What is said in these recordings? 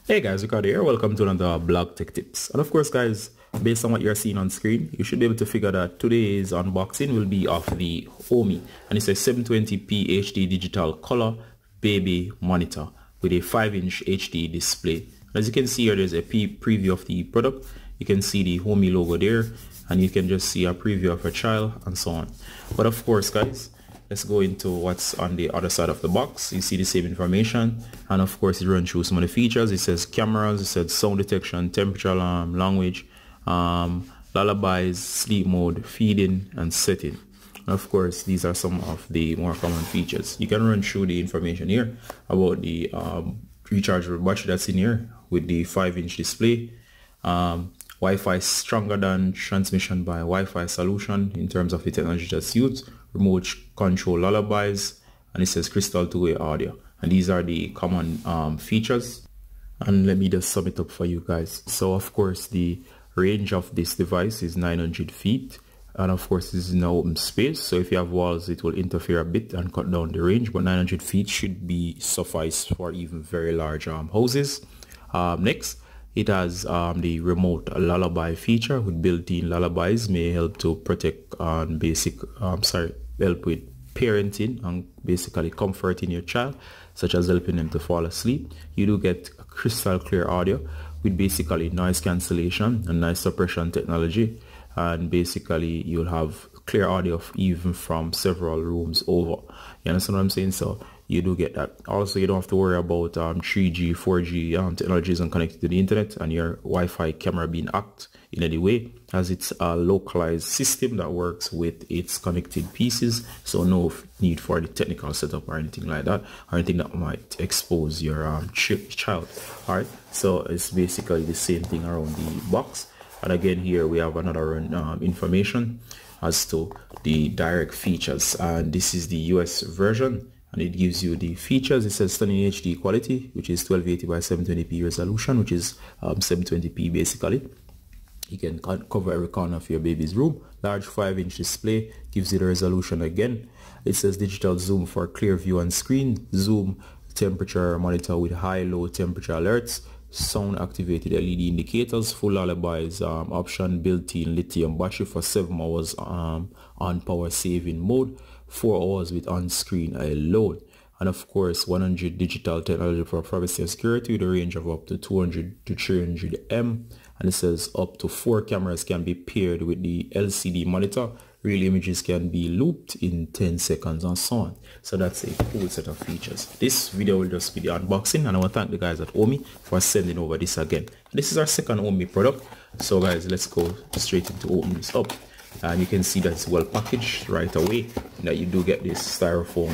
Hey guys, Ricardo here. Welcome to another Blog Tech Tips. And of course guys, based on what you're seeing on screen, you should be able to figure that today's unboxing will be of the Homiee. And it's a 720p HD digital color baby monitor with a 5-inch HD display. As you can see here, there's a preview of the product. You can see the Homiee logo there, and you can just see a preview of a child and so on. But of course guys, let's go into what's on the other side of the box. You see the same information, and of course it runs through some of the features. It says cameras, it says sound detection, temperature alarm, language, lullabies, sleep mode, feeding, and setting. And of course these are some of the more common features. You can run through the information here about the rechargeable battery that's in here with the 5-inch display. Wi-Fi stronger than transmission by Wi-Fi solution in terms of the technology that's used. Remote control lullabies, and it says crystal two-way audio. And these are the common features. And let me just sum it up for you guys. So of course the range of this device is 900 feet, and of course this is in an open space, so if you have walls it will interfere a bit and cut down the range, but 900 feet should be suffice for even very large houses. Next, it has the remote lullaby feature with built-in lullabies, may help to protect and help with parenting and basically comforting your child, such as helping them to fall asleep. You do get crystal clear audio with basically noise cancellation and noise suppression technology, and basically you'll have clear audio even from several rooms over. You understand what I'm saying? So you do get that. Also, you don't have to worry about 3G, 4G technologies and connected to the internet and your Wi-Fi camera being hacked in any way, as it's a localized system that works with its connected pieces, so no need for the technical setup or anything like that, or anything that might expose your child. All right, so it's basically the same thing around the box. And again, here we have another information as to the direct features, and this is the US version, and it gives you the features. It says stunning HD quality, which is 1280 by 720p resolution, which is 720p basically. You can cover every corner of your baby's room. Large 5-inch display gives you the resolution again. It says digital zoom for clear view on screen, zoom temperature monitor with high low temperature alerts, sound activated LED indicators, full lullabies option, built-in lithium battery for 7 hours on power saving mode, 4 hours with on-screen alone, and of course 100 digital technology for privacy and security with a range of up to 200 to 300 m. And it says up to 4 cameras can be paired with the LCD monitor. Real images can be looped in 10 seconds and so on. So that's a cool set of features. This video will just be the unboxing, and I want to thank the guys at Homiee for sending over this again. This is our second Homiee product. So guys, let's go straight into opening this up. And you can see that it's well packaged right away, and that you do get this styrofoam,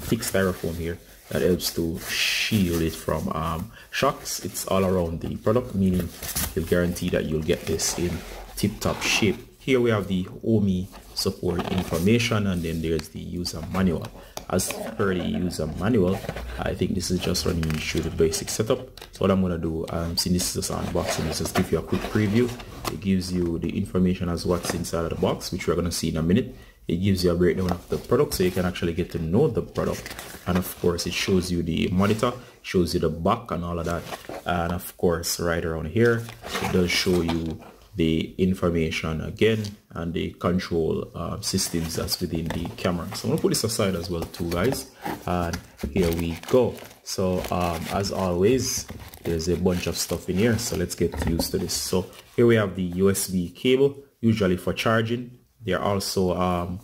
thick styrofoam here that helps to shield it from shocks. It's all around the product, meaning you'll guarantee that you'll get this in tip-top shape. Here we have the Homiee support information, and then there's the user manual. As per the user manual, I think this is just running through the basic setup. So what I'm going to do, since this is an unboxing, is just give you a quick preview. It gives you the information as what's inside of the box, which we're going to see in a minute. It gives you a breakdown of the product, so you can actually get to know the product. And of course it shows you the monitor, shows you the back and all of that. And of course right around here it does show you the information again and the control systems that's within the camera. So I'm gonna put this aside as well too, guys, and here we go. So as always, there's a bunch of stuff in here, so let's get used to this. So here we have the USB cable, usually for charging. They're also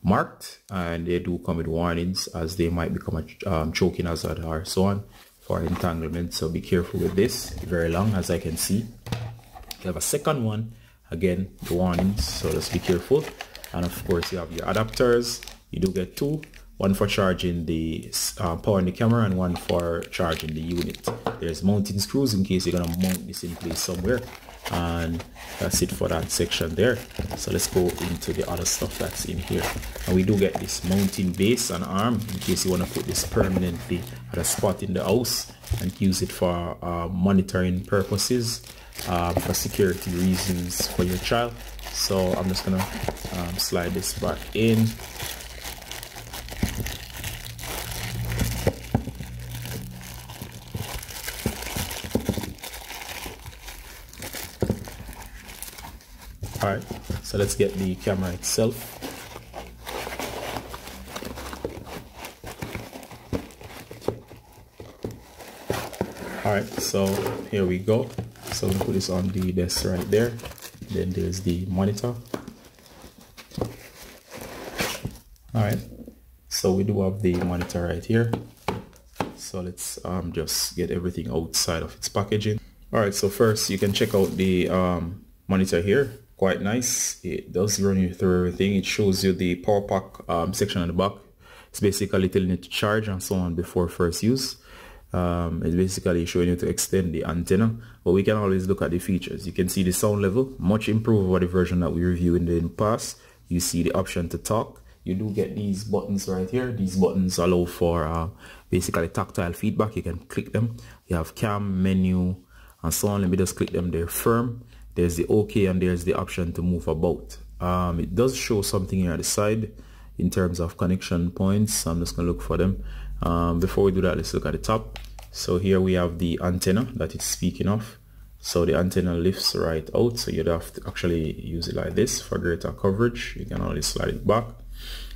marked, and they do come with warnings, as they might become a choking hazard or so on for entanglement. So be careful with this. Very long, as I can see. You have a second one, again the warnings, so just be careful. And of course you have your adapters. You do get 2, one for charging the power in the camera and one for charging the unit. There's mounting screws in case you're gonna mount this in place somewhere, and that's it for that section there. So let's go into the other stuff that's in here. And we do get this mounting base and arm in case you want to put this permanently at a spot in the house and use it for monitoring purposes, for security reasons for your child. So I'm just gonna slide this back in. Alright, so let's get the camera itself. Alright, so here we go. So we'll put this on the desk right there. Then there's the monitor. Alright, so we do have the monitor right here. So let's just get everything outside of its packaging. Alright, so first you can check out the monitor here. Quite nice. It does run you through everything. It shows you the power pack section on the back. It's basically telling you to charge and so on before first use. It's basically showing you to extend the antenna, but we can always look at the features. You can see the sound level, much improved over the version that we reviewed in the past. You see the option to talk. You do get these buttons right here. These buttons allow for basically tactile feedback. You can click them. You have cam, menu, and so on. Let me just click them. They're firm. There's the OK, and there's the option to move about. It does show something here at the side in terms of connection points. I'm just going to look for them. Before we do that, let's look at the top. So here we have the antenna that it's speaking of. So the antenna lifts right out, so you'd have to actually use it like this for greater coverage. You can always slide it back.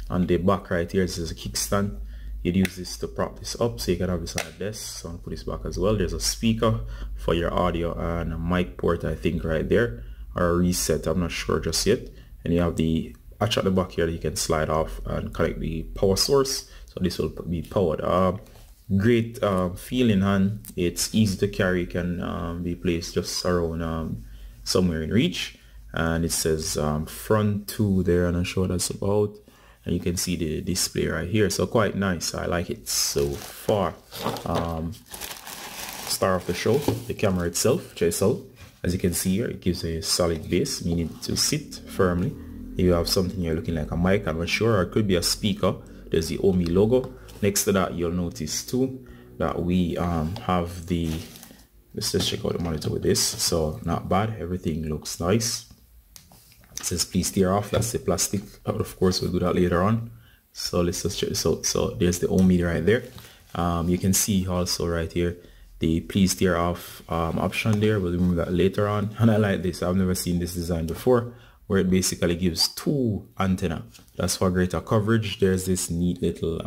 And the back right here, this is a kickstand. You'd use this to prop this up, so you can have this on a desk. So I'll put this back as well. There's a speaker for your audio and a mic port, I think, right there, or a reset. I'm not sure just yet. And you have the hatch at the back here that you can slide off and connect the power source. So this will be powered. Great feeling hand. It's easy to carry. It can be placed just around somewhere in reach. And it says front 2 there, and I'm sure that's about. And you can see the display right here. So quite nice. I like it so far. Star of the show, the camera itself. Check this out. As you can see here, it gives a solid base, meaning to sit firmly. You have something here looking like a mic, I'm not sure, or it could be a speaker. There's the Homiee logo. Next to that, you'll notice too that we have the, let's just check out the monitor with this. So not bad, everything looks nice. It says please tear off, that's the plastic. Of course we'll do that later on. So let's just check this out. So there's the Homiee right there. You can see also right here the please tear off option there. We'll remove that later on. And I like this, I've never seen this design before, where it basically gives 2 antenna. That's for greater coverage. There's this neat little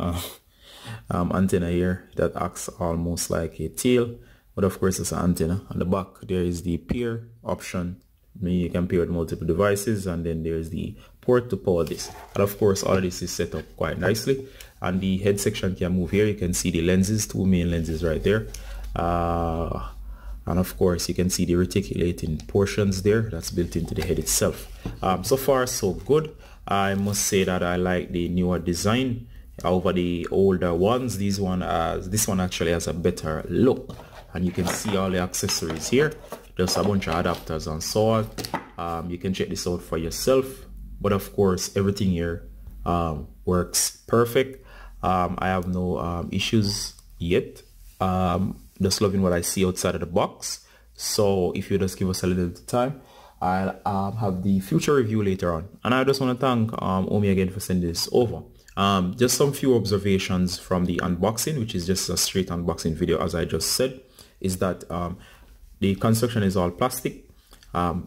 antenna here that acts almost like a tail, but of course it's an antenna. On the back there is the pair option. You can pair with multiple devices, and then there's the port to power this. And of course all of this is set up quite nicely, and the head section can move here. You can see the lenses, 2 main lenses right there, and of course you can see the reticulating portions there that's built into the head itself. So far so good. I must say that I like the newer design over the older ones. This one actually has a better look, and you can see all the accessories here. There's a bunch of adapters and so on. You can check this out for yourself, but of course everything here works perfect. I have no issues yet. Just loving what I see outside of the box. So if you just give us a little time, I'll have the future review later on. And I just want to thank Homiee again for sending this over. Just some few observations from the unboxing, which is just a straight unboxing video, as I just said, is that the construction is all plastic.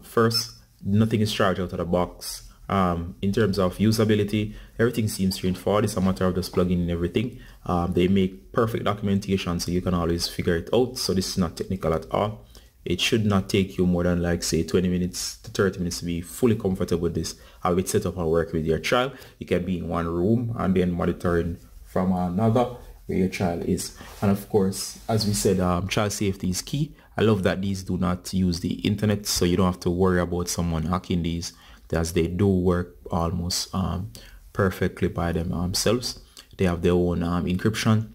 First, nothing is charged out of the box. In terms of usability, everything seems straightforward. It's a matter of just plugging in everything. They make perfect documentation, so you can always figure it out. So this is not technical at all. It should not take you more than, like, say 20 minutes to 30 minutes to be fully comfortable with this. Have it set up and work with your child. You can be in one room and then monitoring from another where your child is. And of course, as we said, child safety is key. I love that these do not use the internet, so you don't have to worry about someone hacking these, as they do work almost perfectly by themselves. They have their own encryption,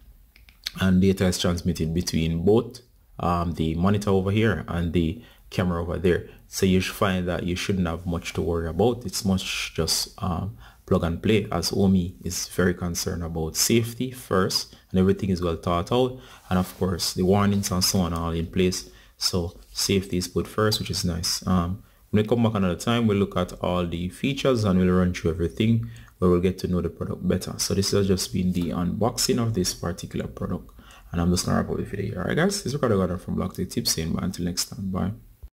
and data is transmitted between both the monitor over here and the camera over there. So you should find that you shouldn't have much to worry about. It's much just plug and play, as Homiee is very concerned about safety first, and everything is well thought out, and of course the warnings and so on are all in place. So safety is put first, which is nice. When we come back another time, we'll look at all the features and we'll run through everything, where we'll get to know the product better. So this has just been the unboxing of this particular product, and I'm just gonna wrap up the video. Alright guys, this is Ricardo from LCD Tips, and until next time, bye.